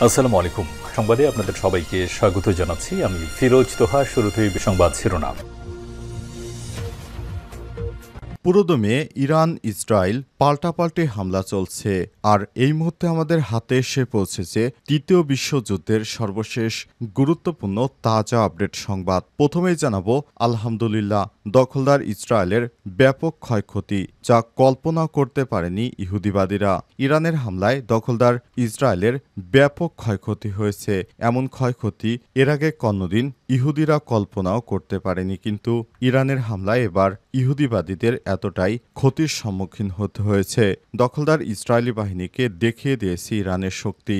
আসসালামু আলাইকুম। সংবাদে আপনাদের সবাইকে স্বাগত জানাচ্ছি। আমি ফিরোজ তোহা। শুরুতেই সংবাদ শিরোনাম। পুরোদমে ইরান ইসরায়েল পাল্টাপাল্টি হামলা চলছে, আর এই মুহূর্তে আমাদের হাতে এসে পৌঁছেছে তৃতীয় বিশ্বযুদ্ধের সর্বশেষ গুরুত্বপূর্ণ তাজা আপডেট সংবাদ। প্রথমেই জানাবো আলহামদুলিল্লাহ, দখলদার ইসরায়েলের ব্যাপক ক্ষয়ক্ষতি, যা কল্পনা করতে পারেনি ইহুদিবাদীরা। ইরানের হামলায় দখলদার ইসরায়েলের ব্যাপক ক্ষয়ক্ষতি হয়েছে। এমন ক্ষয়ক্ষতি এর আগে কোনোদিন ইহুদিরা কল্পনাও করতে পারেনি, কিন্তু ইরানের হামলায় এবার ইহুদিবাদীদের এতটাই ক্ষতির সম্মুখীন হতে হয়েছে। দখলদার ইসরায়েলি বাহিনীকে দেখিয়ে দিয়েছে ইরানের শক্তি।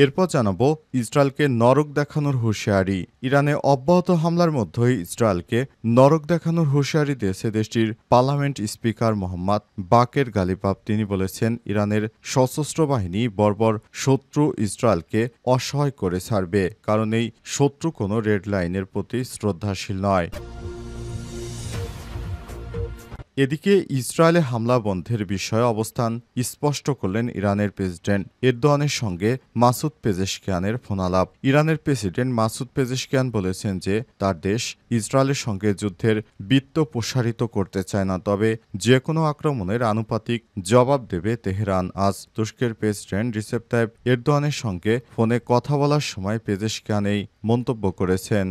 এরপর জানাবো ইসরায়েলকে নরক দেখানোর হুঁশিয়ারি। ইরানে অব্যাহত হামলার মধ্যেই ইসরায়েলকে নরক দেখানোর হুঁশিয়ারি দিয়েছে দেশটির পার্লামেন্ট স্পিকার মোহাম্মদ বাকের গালিবাফ। তিনি বলেছেন, ইরানের সশস্ত্র বাহিনী বর্বর শত্রু ইসরায়েলকে অসহায় করে ছাড়বে, কারণ এই শত্রু কোনো রেড লাইনের প্রতি শ্রদ্ধাশীল নয়। এদিকে ইসরায়েলে হামলা বন্ধের বিষয়ে অবস্থান স্পষ্ট করলেন ইরানের প্রেসিডেন্ট এরদোয়ানের সঙ্গে মাসুদ পেজেশকিয়ানের ফোনালাপ। ইরানের প্রেসিডেন্ট মাসুদ পেজেশকিয়ান বলেছেন যে তার দেশ ইসরায়েলের সঙ্গে যুদ্ধের বৃত্ত প্রসারিত করতে চায় না, তবে যে কোনো আক্রমণের আনুপাতিক জবাব দেবে তেহরান। আজ তুরস্কের প্রেসিডেন্ট রিসেপ তাইপ এরদোয়ানের সঙ্গে ফোনে কথা বলার সময় পেজেশকিয়ান এই মন্তব্য করেছেন।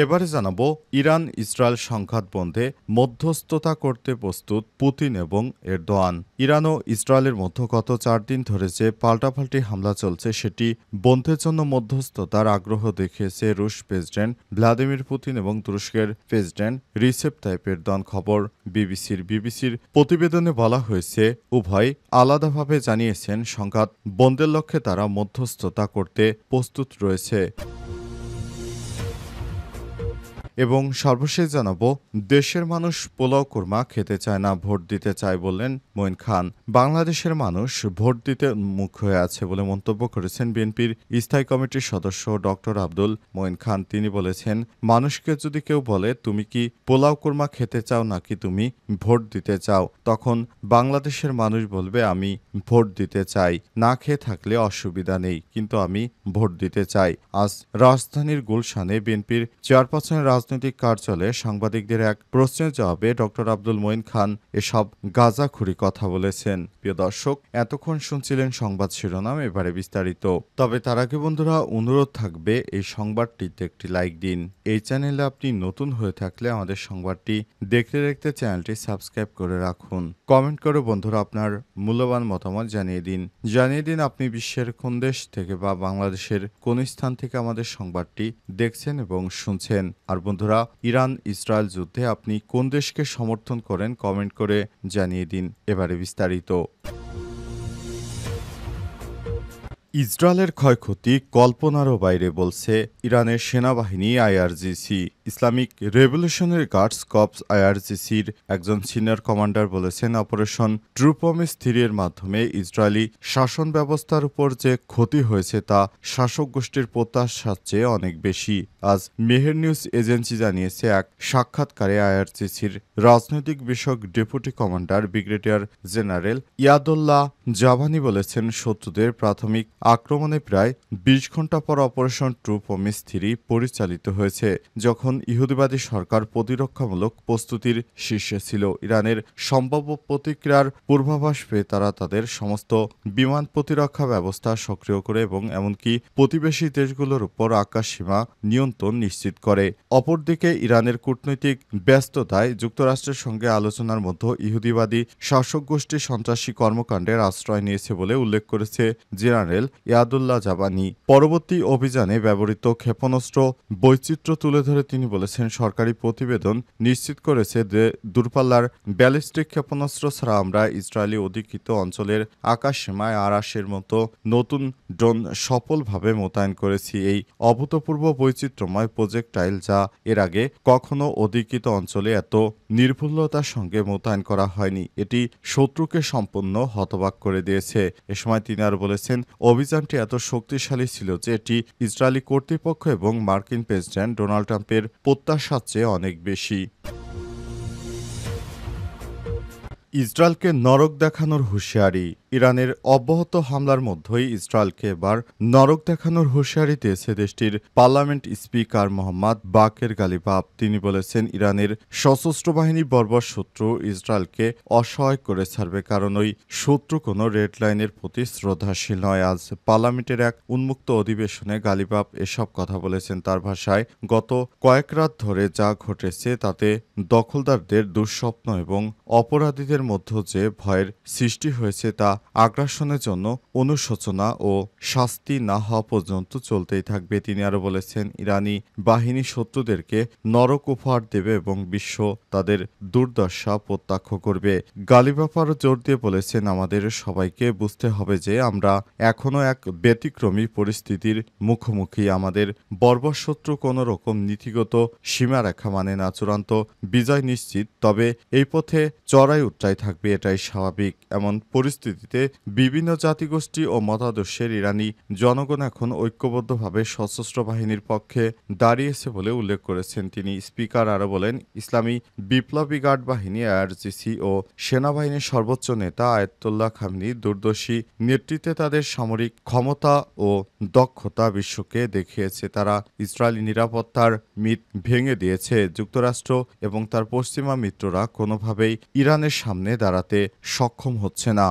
এবারে জানাবো ইরান ইসরায়েল সংঘাত বন্ধে মধ্যস্থতা করতে প্রস্তুত পুতিন এবং এরদোয়ান। ইরান ও ইসরায়েলের মধ্যে গত 4 দিন ধরে যে পাল্টাপাল্টি হামলা চলছে, সেটি বন্ধের জন্য মধ্যস্থতার আগ্রহ দেখিয়েছে রুশ প্রেসিডেন্ট ভ্লাদিমির পুতিন এবং তুরস্কের প্রেসিডেন্ট রিসেপ তাইপ এরদোয়ান। খবর বিবিসির প্রতিবেদনে বলা হয়েছে, উভয় আলাদাভাবে জানিয়েছেন সংঘাত বন্ধের লক্ষ্যে তারা মধ্যস্থতা করতে প্রস্তুত রয়েছে। এবং সর্বশেষ জানাবো দেশের মানুষ পোলাও কোরমা খেতে চায় না, ভোট দিতে চায় বললেন মঈন খান। বাংলাদেশের মানুষ ভোট দিতে উন্মুখ হয়ে আছে বলে মন্তব্য করেছেন বিএনপির স্থায়ী কমিটির সদস্য ডক্টর আব্দুল মঈন খান। তিনি বলেছেন, মানুষকে যদি কেউ বলে তুমি কি পোলাও কোরমা খেতে চাও নাকি তুমি ভোট দিতে চাও, তখন বাংলাদেশের মানুষ বলবে আমি ভোট দিতে চাই। না খেয়ে থাকলে অসুবিধা নেই, কিন্তু আমি ভোট দিতে চাই। আজ রাজধানীর গুলশানে বিএনপির চেয়ারপারসনের রাজনৈতিক কার্যালয়ে সাংবাদিকদের এক প্রশ্নের জবাবে ডক্টর আব্দুল মঈন খান এসব গাঁজাখুরি কথা বলেছেন। প্রিয় দর্শক, এতক্ষণ শুনছিলেন সংবাদ শিরোনাম, এবারে বিস্তারিত। তবে তার আগে বন্ধুরা, অনুরোধ থাকবে এই সংবাদটিতে একটি লাইক দিন। এই চ্যানেলে আপনি নতুন হয়ে থাকলে আমাদের সংবাদটি দেখতে দেখতে চ্যানেলটি সাবস্ক্রাইব করে রাখুন। কমেন্ট করে বন্ধুরা আপনার মূল্যবান মতামত জানিয়ে দিন আপনি বিশ্বের কোন দেশ থেকে বা বাংলাদেশের কোন স্থান থেকে আমাদের সংবাদটি দেখছেন এবং শুনছেন। আর বন্ধুরা, ইরান ইসরায়েল যুদ্ধে আপনি কোন দেশকে সমর্থন করেন কমেন্ট করে জানিয়ে দিন। এবারে বিস্তারিত। ইসরায়েলের ক্ষয়ক্ষতি কল্পনারও বাইরে বলছে ইরানের সেনাবাহিনী IRGC. Islamic Revolutionary Guards Corps আইআরজিসির একজন সিনিয়র কমান্ডার বলেছেন, অপারেশন ট্রু প্রমিস 3 এর মাধ্যমে ইসরায়েলি শাসন ব্যবস্থার উপর যে ক্ষতি হয়েছে তা শাসক গোষ্ঠীর প্রত্যাশার চেয়ে অনেক বেশি। আজ মেহের নিউজ এজেন্সি জানিয়েছে, এক সাক্ষাৎকারে আইআরজিসির রাজনৈতিক বিষয়ক deputy commander brigadier general Yadollah Javani বলেছেন, শত্রুদের প্রাথমিক আক্রমণে প্রায় 20 ঘণ্টা পর অপারেশন ট্রু প্রমিস 3 পরিচালিত হয়েছে, যখন ইহুদিবাদী সরকার প্রতিরক্ষামূলক প্রস্তুতির শীর্ষে ছিল। ইরানের সম্ভাব্য প্রতিক্রিয়ার পূর্বাভাস পেয়ে তারা তাদের সমস্ত বিমান প্রতিরক্ষা ব্যবস্থা সক্রিয় করে এবং এমনকি প্রতিবেশী দেশগুলোর উপর আকাশসীমা নিয়ন্ত্রণ নিশ্চিত করে। অপরদিকে ইরানের কূটনৈতিক ব্যস্ততায় যুক্তরাষ্ট্রের সঙ্গে আলোচনার মধ্যে ইহুদিবাদী শাসক গোষ্ঠী সন্ত্রাসী কর্মকাণ্ডের আশ্রয় নিয়েছে বলে উল্লেখ করেছে জেনারেল ইয়াদুল্লাহ জাবানি। পরবর্তী অভিযানে ব্যবহৃত ক্ষেপণাস্ত্র বৈচিত্র্য তুলে ধরে তিনি বলেছেন, সরকারি প্রতিবেদন নিশ্চিত করেছে যে দূরপাল্লার ব্যালিস্টিক ক্ষেপণাস্ত্র ছাড়া আমরা ইসরায়েলি অধিকৃত অঞ্চলের আকাশসীমায় আরাশের মতো নতুন ড্রোন সফলভাবে মোতায়েন করেছি। এই অভূতপূর্ব বৈচিত্র্যময় প্রজেক্টাইল যা এর আগে কখনো অধিকৃত অঞ্চলে এত নির্ভুলতার সঙ্গে মোতায়েন করা হয়নি, এটি শত্রুকে সম্পূর্ণ হতবাক করে দিয়েছে। এ সময় তিনি আর বলেছেন, অভিযানটি এত শক্তিশালী ছিল যে এটি ইসরায়েলি কর্তৃপক্ষ এবং মার্কিন প্রেসিডেন্ট ডোনাল্ড ট্রাম্পের প্রত্যাশার চেয়ে অনেক বেশি। ইসরায়েলকে নরক দেখানোর হুঁশিয়ারি। ইরানের অব্যাহত হামলার মধ্যেই ইসরায়েলকে এবার নরক দেখানোর হুঁশিয়ারি দিয়েছে দেশটির পার্লামেন্ট স্পিকার মোহাম্মদ বাকের গালিবাফ। তিনি বলেছেন, ইরানের সশস্ত্র বাহিনী বর্বর শত্রু ইসরায়েলকে অসহায় করে ছাড়বে, কারণ ওই শত্রু কোনো রেড লাইনের প্রতি শ্রদ্ধাশীল নয়। আজ পার্লামেন্টের এক উন্মুক্ত অধিবেশনে গালিবাফ এসব কথা বলেছেন। তার ভাষায়, গত কয়েক রাত ধরে যা ঘটেছে তাতে দখলদারদের দুঃস্বপ্ন এবং অপরাধীদের মধ্যে যে ভয়ের সৃষ্টি হয়েছে তা আগ্রাসনের জন্য অনুশোচনা ও শাস্তি না হওয়া পর্যন্ত চলতেই থাকবে। তিনি আরও বলেছেন, ইরানি বাহিনী শত্রুদেরকে নরক উপহার দেবে এবং বিশ্ব তাদের দুর্দশা প্রত্যক্ষ করবে। গালিবাফ আরও জোর দিয়ে বলেছেন, আমাদের সবাইকে বুঝতে হবে যে আমরা এখনও এক ব্যতিক্রমী পরিস্থিতির মুখোমুখি। আমাদের বর্বর শত্রু কোনো রকম নীতিগত সীমারেখা মানে না। চূড়ান্ত বিজয় নিশ্চিত, তবে এই পথে চড়াই উচ্চাই থাকবে, এটাই স্বাভাবিক। এমন পরিস্থিতিতে বিভিন্ন জাতিগোষ্ঠী ও মতাদর্শের ইরানি জনগণ এখন ঐক্যবদ্ধভাবে সশস্ত্র বাহিনীর পক্ষে দাঁড়িয়েছে বলে উল্লেখ করেছেন তিনি। স্পিকার আরও বলেন, ইসলামী বিপ্লবী গার্ড বাহিনী আইআরজিসি ও সেনাবাহিনীর সর্বোচ্চ নেতা আয়াতুল্লাহ খামেনির দূরদর্শী নেতৃত্বে তাদের সামরিক ক্ষমতা ও দক্ষতা বিশ্বকে দেখিয়েছে। তারা ইসরায়েলি নিরাপত্তার মিথ ভেঙে দিয়েছে। যুক্তরাষ্ট্র এবং তার পশ্চিমা মিত্ররা কোনোভাবেই ইরানের সামনে দাঁড়াতে সক্ষম হচ্ছে না।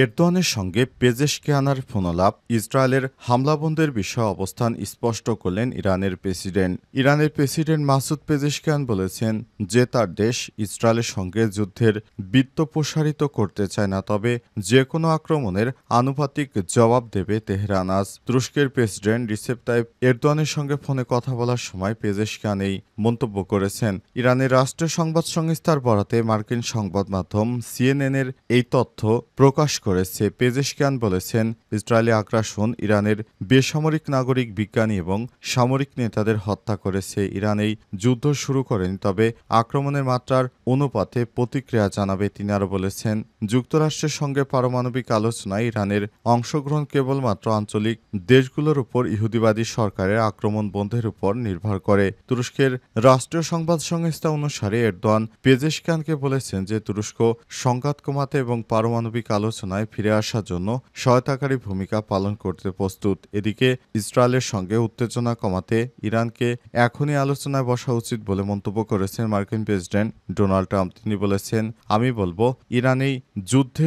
এরদোয়ানের সঙ্গে পেজেশকিয়ানের ফোনালাপ। ইসরায়েলের হামলাবন্দের বিষয়ে অবস্থান স্পষ্ট করলেন ইরানের প্রেসিডেন্ট। ইরানের প্রেসিডেন্ট মাসুদ পেজেশকিয়ান বলেছেন যে তার দেশ ইসরায়েলের সঙ্গে যুদ্ধের বৃত্ত প্রসারিত করতে চায় না, তবে যে কোনো আক্রমণের আনুপাতিক জবাব দেবে তেহরান। আজ তুরস্কের প্রেসিডেন্ট রিসেপ তাইপ এরদোয়ানের সঙ্গে ফোনে কথা বলার সময় পেজেশকিয়ান এই মন্তব্য করেছেন। ইরানের রাষ্ট্রীয় সংবাদ সংস্থার বরাতে মার্কিন সংবাদ মাধ্যম সিএনএনের এই তথ্য প্রকাশ করেছে। পেজেশকিয়ান বলেছেন, ইসরায়েলি আগ্রাসন ইরানের বেসামরিক নাগরিক, বিজ্ঞানী এবং সামরিক নেতাদের হত্যা করেছে। ইরান এই যুদ্ধ শুরু করেনি, তবে আক্রমণের মাত্রার অনুপাতে প্রতিক্রিয়া জানাবে। তিনি আরও বলেছেন, যুক্তরাষ্ট্রের সঙ্গে পারমাণবিক আলোচনায় ইরানের অংশগ্রহণ কেবলমাত্র আঞ্চলিক দেশগুলোর উপর ইহুদিবাদী সরকারের আক্রমণ বন্ধের উপর নির্ভর করে। তুরস্কের রাষ্ট্রীয় সংবাদ সংস্থা অনুসারে এরদোয়ান পেজেশকিয়ানকে বলেছেন যে তুরস্ক সংঘাত কমাতে এবং পারমাণবিক আলোচনায় ফিরে আসার জন্য সহায়তাকারী ভূমিকা পালন করতে প্রস্তুত। এদিকে ইসরায়েলের সঙ্গে উত্তেজনা কমাতে ইরানকে এখনই আলোচনায় বসা উচিত বলে মন্তব্য করেছেন মার্কিন প্রেসিডেন্ট ডোনাল্ড ট্রাম্প। তিনি বলেছেন, আমি বলবো ইরান এই যুদ্ধে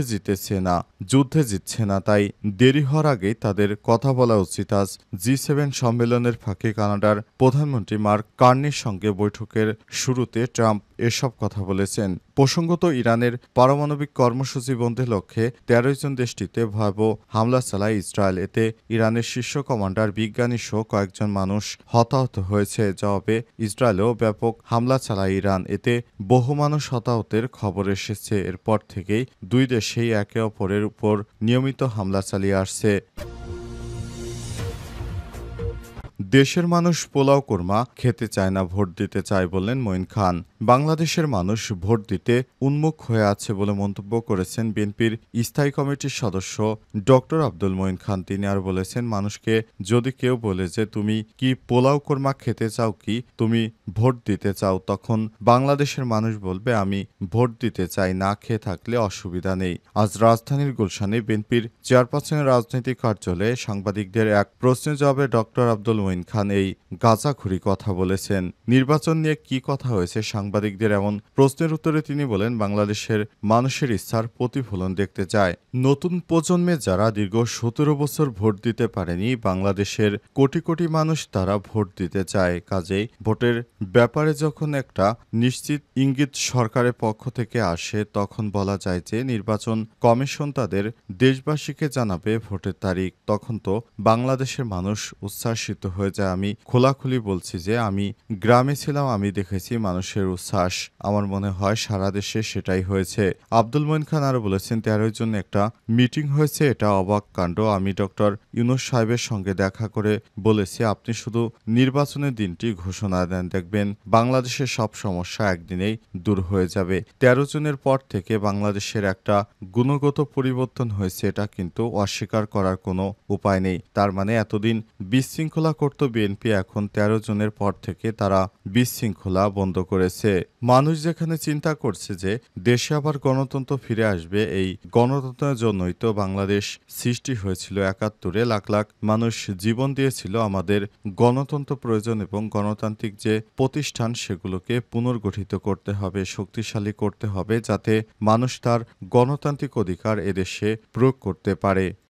জিতছে না, তাই দেরি হওয়ার আগেই তাদের কথা বলা উচিত। আজ G7 সম্মেলনের ফাঁকে কানাডার প্রধানমন্ত্রী মার্ক কার্নির সঙ্গে বৈঠকের শুরুতে ট্রাম্প এসব কথা বলেছেন। প্রসঙ্গত, ইরানের পারমাণবিক কর্মসূচি বন্ধের লক্ষ্যে 13 জন দেশটিতে ভয়াবহ হামলা চালায় ইসরায়েল। এতে ইরানের শীর্ষ কমান্ডার, বিজ্ঞানী সহ কয়েকজন মানুষ হতাহত হয়েছে। জবাবে ইসরায়েলেও ব্যাপক হামলা চালায় ইরান। এতে বহু মানুষ হতাহতের খবর এসেছে। এরপর থেকেই দুই দেশেই একে অপরের উপর নিয়মিত হামলা চালিয়ে আসছে। দেশের মানুষ পোলাও কোরমা খেতে চায় না, ভোট দিতে চায় বললেন মঈন খান। বাংলাদেশের মানুষ ভোট দিতে উন্মুখ হয়ে আছে বলে মন্তব্য করেছেন বিএনপির স্থায়ী কমিটির সদস্য ডক্টর আব্দুল মঈন খান। তিনি আর বলেছেন, মানুষকে যদি কেউ বলে যে তুমি কি পোলাও কোরমা খেতে চাও, কি তুমি ভোট দিতে চাও, তখন বাংলাদেশের মানুষ বলবে আমি ভোট দিতে চাই, না খেয়ে থাকলে অসুবিধা নেই। আজ রাজধানীর গুলশানে বিএনপির চেয়ারপারসনের রাজনৈতিক কার্যালয়ে সাংবাদিকদের এক প্রশ্নের জবাবে ডক্টর আব্দুল মঈন খান এই গাঁজাখুরি কথা বলেছেন। নির্বাচন নিয়ে কি কথা হয়েছে সাংবাদিকদের এমন প্রশ্নের উত্তরে তিনি বলেন, বাংলাদেশের মানুষের ইচ্ছার প্রতিফলন দেখতে চায়। নতুন প্রজন্মে যারা দীর্ঘ 17 বছর ভোট দিতে পারেনি, বাংলাদেশের কোটি কোটি মানুষ তারা ভোট দিতে চায়। কাজেই ভোটের ব্যাপারে যখন একটা নিশ্চিত ইঙ্গিত সরকারের পক্ষ থেকে আসে, তখন বলা যায় যে নির্বাচন কমিশন তাদের দেশবাসীকে জানাবে ভোটের তারিখ। তখন তো বাংলাদেশের মানুষ উচ্ছ্বাসিত হয়ে যায়। আমি খোলাখুলি বলছি যে আমি গ্রামে ছিলাম, আমি দেখেছি মানুষের উচ্ছ্বাস। আমার মনে হয় সারা দেশে সেটাই হয়েছে। আব্দুল মঈন খান আরও বলেছেন, 13 জন একটা মিটিং হয়েছে, এটা অবাক কাণ্ড। আমি ডক্টর ইউনূস সাহেবের সঙ্গে দেখা করে বলেছি, আপনি শুধু নির্বাচনের দিনটি ঘোষণা দেন, দেখবেন বাংলাদেশের সব সমস্যা একদিনেই দূর হয়ে যাবে। 13 জনের পর থেকে বাংলাদেশের একটা গুণগত পরিবর্তন হয়েছে, এটা কিন্তু অস্বীকার করার কোনো উপায় নেই। তার মানে এতদিন বিশৃঙ্খলা করতে করত বিএনপি, এখন ১৩ জনের পর থেকে তারা বিশৃঙ্খলা বন্ধ করেছে। মানুষ যেখানে চিন্তা করছে যে দেশে আবার গণতন্ত্র ফিরে আসবে, এই গণতন্ত্রের জন্যই তো বাংলাদেশ সৃষ্টি হয়েছিল। ৭১-এ লাখ লাখ মানুষ জীবন দিয়েছিল। আমাদের গণতন্ত্র প্রয়োজন এবং গণতান্ত্রিক যে প্রতিষ্ঠান সেগুলোকে পুনর্গঠিত করতে হবে, শক্তিশালী করতে হবে, যাতে মানুষ তার গণতান্ত্রিক অধিকার এদেশে প্রয়োগ করতে পারে।